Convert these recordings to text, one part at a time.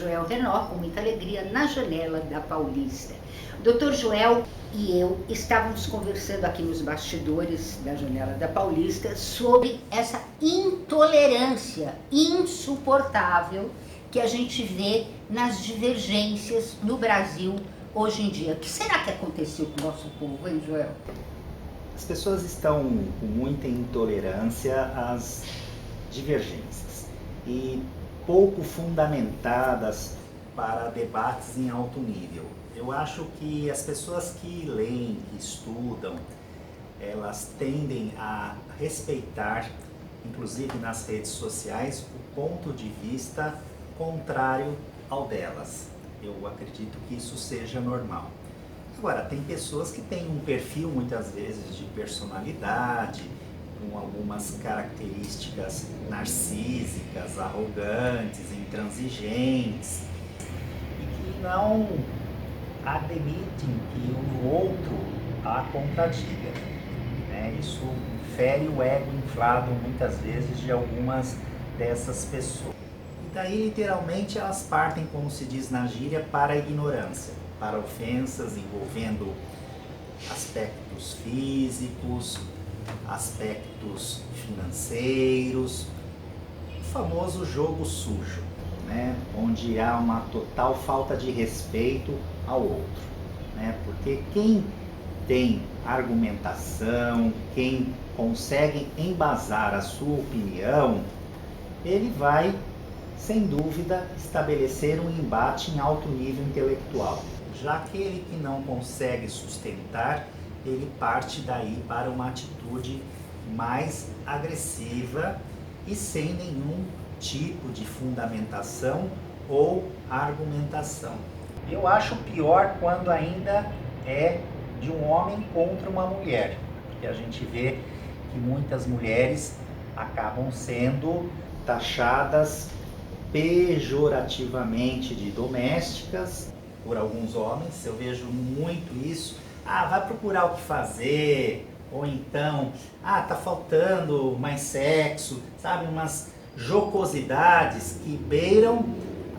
Joel Renó, com muita alegria, na janela da Paulista. O Dr. Joel e eu estávamos conversando aqui nos bastidores da janela da Paulista sobre essa intolerância insuportável que a gente vê nas divergências no Brasil hoje em dia. O que será que aconteceu com o nosso povo, hein, Joel? As pessoas estão com muita intolerância às divergências e pouco fundamentadas para debates em alto nível. Eu acho que as pessoas que leem, que estudam, elas tendem a respeitar, inclusive nas redes sociais, o ponto de vista contrário ao delas. Eu acredito que isso seja normal. Agora, tem pessoas que têm um perfil, muitas vezes, de personalidade, com algumas características narcísicas, arrogantes, intransigentes, e que não admitem que o outro a contradiga, né? Isso fere o ego inflado, muitas vezes, de algumas dessas pessoas. E daí, literalmente, elas partem, como se diz na gíria, para a ignorância, para ofensas envolvendo aspectos físicos, aspectos financeiros, o famoso jogo sujo, né? Onde há uma total falta de respeito ao outro, né? Porque quem tem argumentação, quem consegue embasar a sua opinião, ele vai, sem dúvida, estabelecer um embate em alto nível intelectual. Já aquele que não consegue sustentar, ele parte daí para uma atitude mais agressiva e sem nenhum tipo de fundamentação ou argumentação. Eu acho pior quando ainda é de um homem contra uma mulher, porque a gente vê que muitas mulheres acabam sendo taxadas pejorativamente de domésticas por alguns homens. Eu vejo muito isso. Vai procurar o que fazer, ou então, tá faltando mais sexo, sabe? Umas jocosidades que beiram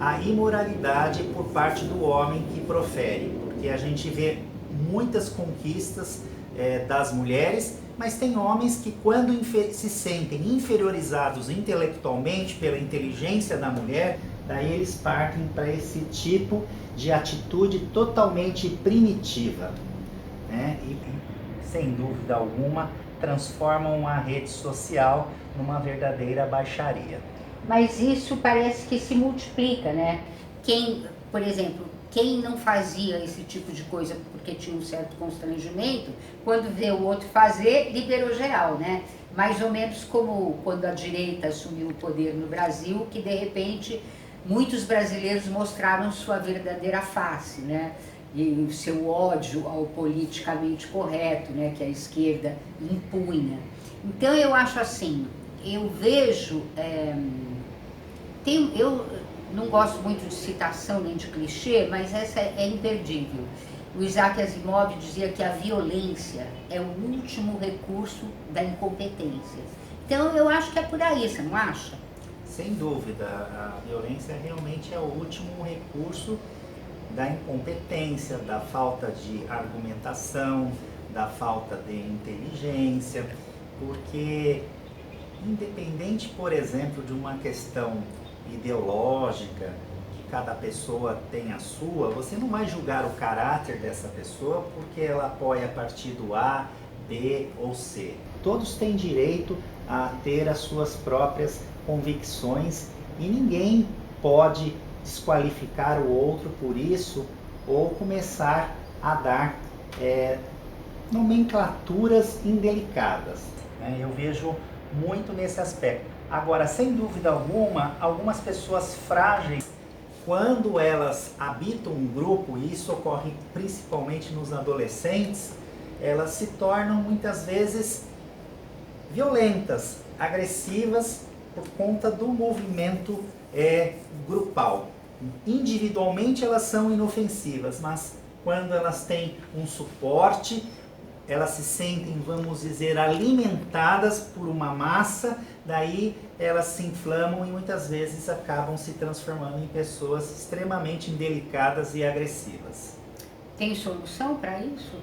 a imoralidade por parte do homem que profere, porque a gente vê muitas conquistas das mulheres, mas tem homens que quando se sentem inferiorizados intelectualmente pela inteligência da mulher, daí eles partem para esse tipo de atitude totalmente primitiva, né? E, sem dúvida alguma, transformam a rede social numa verdadeira baixaria. Mas isso parece que se multiplica, né? Por exemplo, quem não fazia esse tipo de coisa porque tinha um certo constrangimento, quando vê o outro fazer, liberou geral, né? Mais ou menos como quando a direita assumiu o poder no Brasil, que de repente muitos brasileiros mostraram sua verdadeira face, né? E o seu ódio ao politicamente correto, né? Que a esquerda impunha. Então eu acho assim, eu vejo... eu não gosto muito de citação nem de clichê, mas essa é imperdível. O Isaac Asimov dizia que a violência é o último recurso da incompetência. Então eu acho que é por aí, você não acha? Sem dúvida, a violência realmente é o último recurso da incompetência, da falta de argumentação, da falta de inteligência, porque independente, por exemplo, de uma questão ideológica, que cada pessoa tem a sua, você não vai julgar o caráter dessa pessoa porque ela apoia partido A, B ou C. Todos têm direito a ter as suas próprias convicções e ninguém pode desqualificar o outro por isso ou começar a dar nomenclaturas indelicadas. Eu vejo muito nesse aspecto. Agora, sem dúvida alguma, algumas pessoas frágeis, quando elas habitam um grupo, e isso ocorre principalmente nos adolescentes, elas se tornam muitas vezes violentas, agressivas, por conta do movimento grupal. Individualmente elas são inofensivas, mas quando elas têm um suporte, elas se sentem, vamos dizer, alimentadas por uma massa, daí elas se inflamam e muitas vezes acabam se transformando em pessoas extremamente indelicadas e agressivas. Tem solução para isso?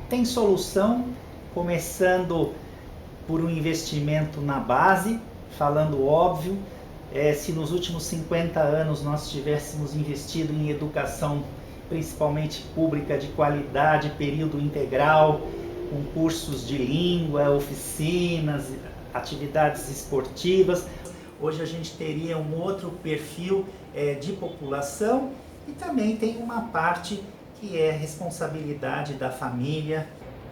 Tem solução, começando por um investimento na base, falando óbvio, se nos últimos 50 anos nós tivéssemos investido em educação, principalmente pública de qualidade, período integral, com cursos de língua, oficinas, atividades esportivas, hoje a gente teria um outro perfil de população, e também tem uma parte que é responsabilidade da família,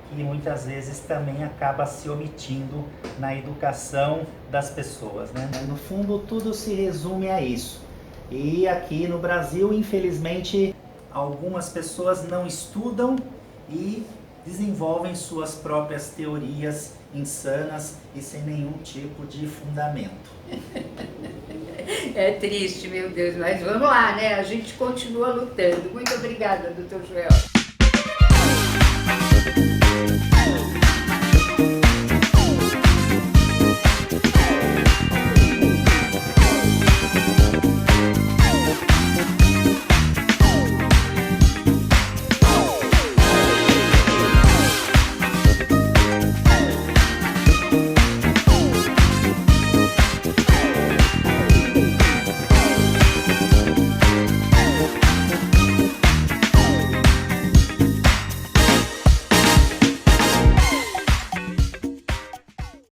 que muitas vezes também acaba se omitindo na educação das pessoas, né? No fundo, tudo se resume a isso. E aqui no Brasil, infelizmente, algumas pessoas não estudam e desenvolvem suas próprias teorias insanas e sem nenhum tipo de fundamento. É triste, meu Deus, mas vamos lá, né? A gente continua lutando. Muito obrigada, Dr. Joel.